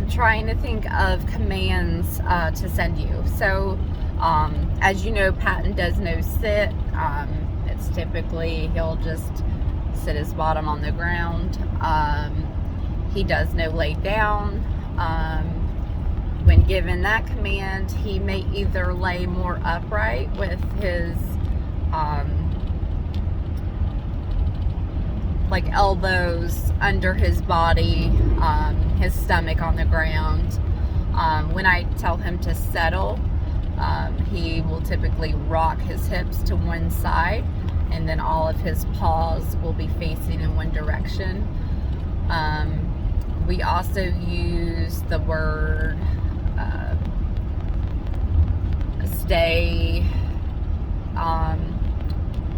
I'm trying to think of commands to send you. So, as you know, Patton does no sit. It's typically he'll just sit his bottom on the ground. He does no lay down. When given that command, he may either lay more upright with his like elbows under his body, his stomach on the ground. When I tell him to settle, he will typically rock his hips to one side, and then all of his paws will be facing in one direction. We also use the word stay,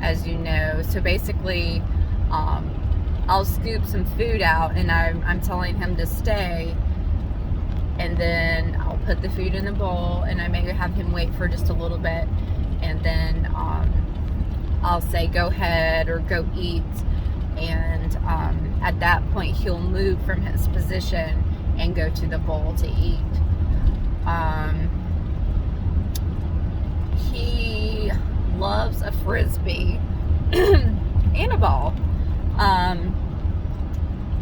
as you know. So basically, I'll scoop some food out and I'm telling him to stay, and then I'll put the food in the bowl and I may have him wait for just a little bit, and then I'll say go ahead or go eat, and at that point he'll move from his position and go to the bowl to eat. He loves a frisbee and a ball,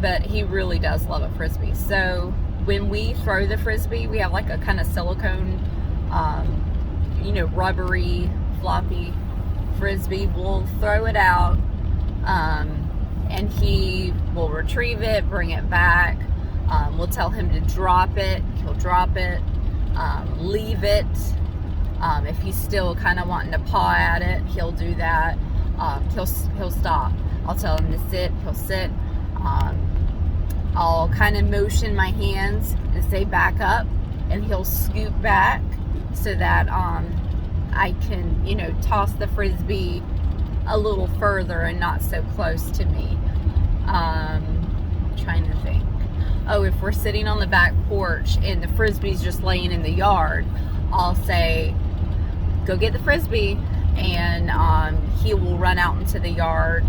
but he really does love a frisbee. So when we throw the frisbee, we have like a kind of silicone, rubbery, floppy frisbee. We'll throw it out, and he will retrieve it, bring it back. We'll tell him to drop it. He'll drop it. Leave it. If he's still kind of wanting to paw at it, he'll do that. He'll stop. I'll tell him to sit. He'll sit. I'll kind of motion my hands and say back up, and he'll scoot back so that I can, toss the frisbee a little further and not so close to me. Trying to think. Oh, if we're sitting on the back porch and the frisbee's just laying in the yard, I'll say, go get the frisbee, and he will run out into the yard,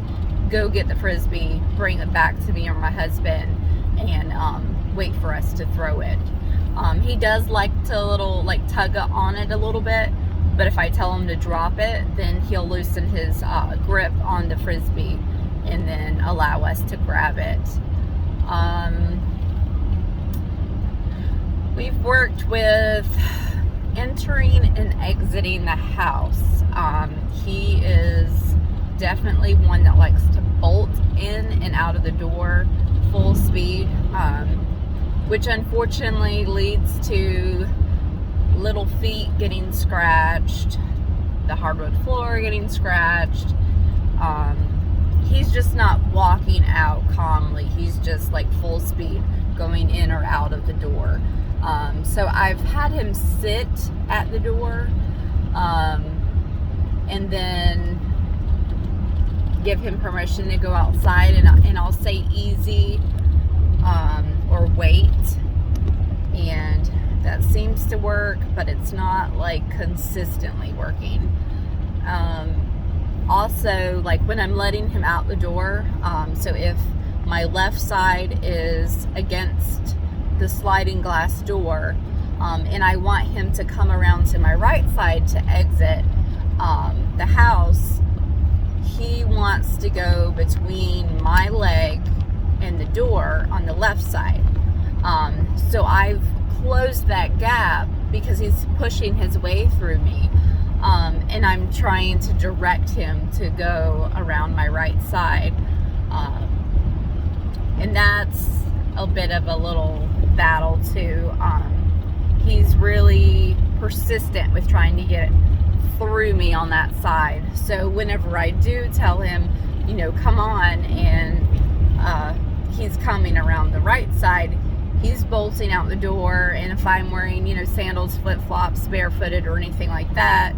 go get the frisbee, bring it back to me or my husband, and wait for us to throw it. He does like to tug on it a little bit, but if I tell him to drop it, then he'll loosen his grip on the frisbee and then allow us to grab it. We've worked with entering and exiting the house. He is definitely one that likes to bolt in and out of the door full speed, which unfortunately leads to little feet getting scratched, the hardwood floor getting scratched. He's just not walking out calmly. He's just like full speed going in or out of the door. So I've had him sit at the door, and then give him permission to go outside, and I'll say easy, or wait, and that seems to work, but it's not like consistently working. Also, like when I'm letting him out the door, so if my left side is against the sliding glass door, and I want him to come around to my right side to exit the house, he wants to go between my leg and the door on the left side. So I've closed that gap because he's pushing his way through me, and I'm trying to direct him to go around my right side, and that's a bit of a little battle too. He's really persistent with trying to get through me on that side. So whenever I do tell him, come on, and he's coming around the right side, he's bolting out the door. And if I'm wearing, sandals, flip-flops, barefooted, or anything like that,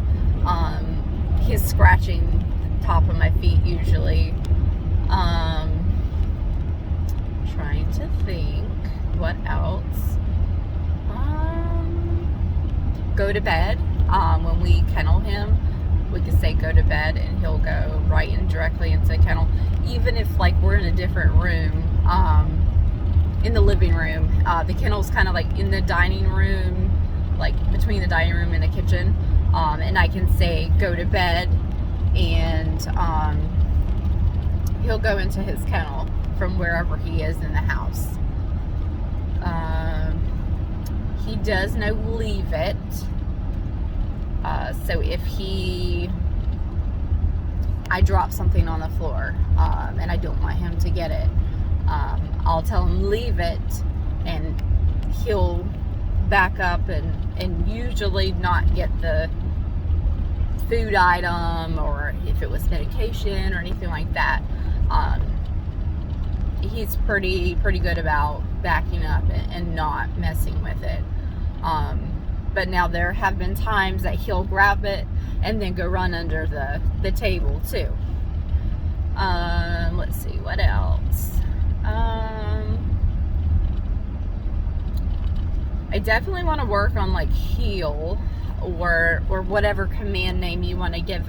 he's scratching the top of my feet usually. Trying to think what else. Go to bed. When we kennel him, we can say go to bed, and he'll go right and directly into the kennel. Even if we're in a different room, in the living room. The kennel's kind of like in the dining room, like between the dining room and the kitchen. And I can say, go to bed, and he'll go into his kennel from wherever he is in the house. He does know leave it. So if I drop something on the floor, and I don't want him to get it, I'll tell him leave it, and he'll back up and usually not get the food item, or if it was medication or anything like that. He's pretty good about backing up and not messing with it. But now there have been times that he'll grab it and then go run under the table too. Let's see, what else? I definitely want to work on like heel, or whatever command name you want to give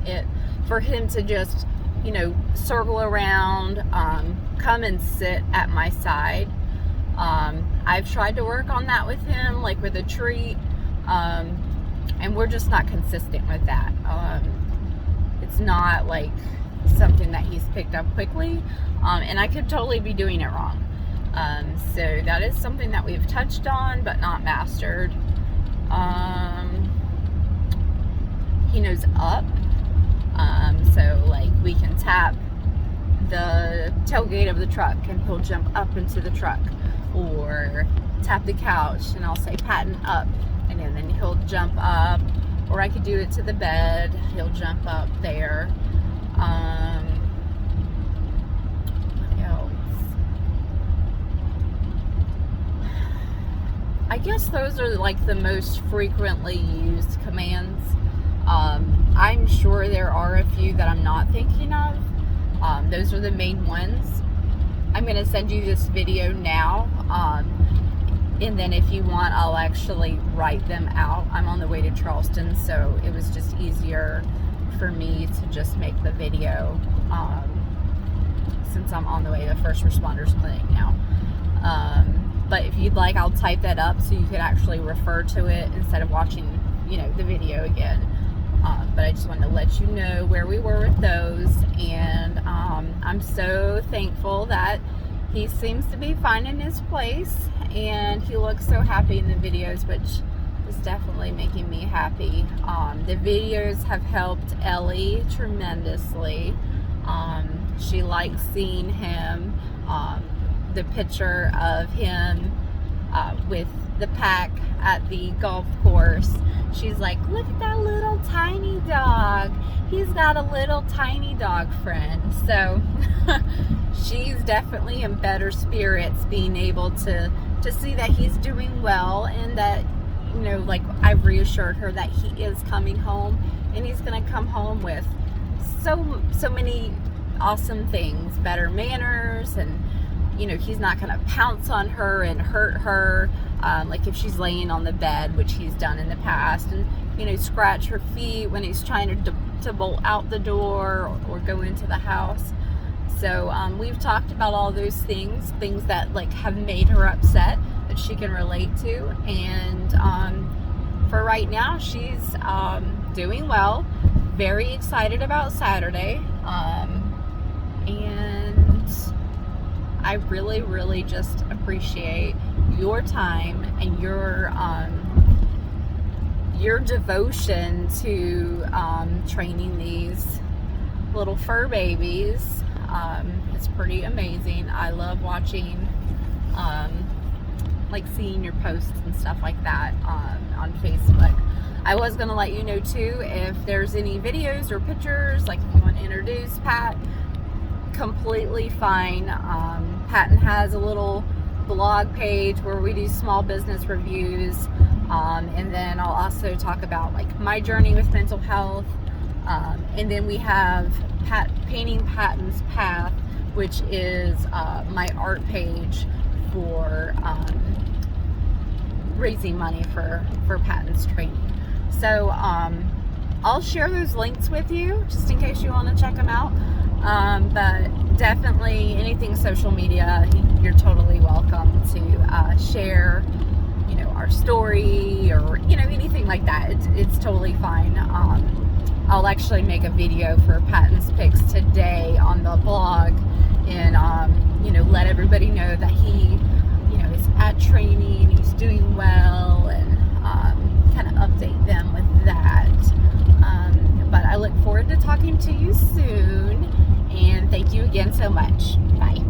it, for him to just, you know, circle around, come and sit at my side. I've tried to work on that with him, like with a treat, and we're just not consistent with that. It's not like something that he's picked up quickly, and I could totally be doing it wrong. So that is something that we've touched on but not mastered. He knows up, so like we can tap the tailgate of the truck and he'll jump up into the truck, or tap the couch and I'll say Patton up, and then he'll jump up, or I could do it to the bed, he'll jump up there. What else? I guess those are like the most frequently used commands. I'm sure there are a few that I'm not thinking of. Those are the main ones. I'm going to send you this video now, and then if you want, I'll actually write them out. I'm on the way to Charleston, so it was just easier for me to just make the video, since I'm on the way to the first responders clinic now. But if you'd like, I'll type that up so you could actually refer to it instead of watching, you know, the video again. But I just wanted to let you know where we were with those, and I'm so thankful that he seems to be finding his place, and he looks so happy in the videos, which is definitely making me happy. The videos have helped Ellie tremendously. She likes seeing him. The picture of him with the pack at the golf course, she's like, look at that little tiny dog. He's got a little tiny dog friend. So she's definitely in better spirits, being able to see that he's doing well, and that, you know, like I've reassured her that he is coming home, and he's going to come home with so many awesome things, better manners, and you know, he's not going to pounce on her and hurt her, like if she's laying on the bed, which he's done in the past, and, you know, scratch her feet when he's trying to bolt out the door or go into the house. So we've talked about all those things that like have made her upset, that she can relate to, and for right now, she's doing well, very excited about Saturday, and I really, really just appreciate your time and your devotion to training these little fur babies. It's pretty amazing. I love watching, like seeing your posts and stuff like that on Facebook. I was going to let you know too, if there's any videos or pictures, like if you want to introduce Pat, completely fine. Patton has a little blog page where we do small business reviews, and then I'll also talk about like my journey with mental health, and then we have Painting Patton's Path, which is my art page for raising money for Patton's training. So I'll share those links with you just in case you want to check them out. But definitely anything social media, you're totally welcome to share, you know, our story or, you know, anything like that. It's totally fine. I'll actually make a video for Patton's Picks today on the blog and, you know, let everybody know that he, you know, is at training, he's doing well, and kind of update them with that. But I look forward to talking to you soon, and thank you again so much. Bye.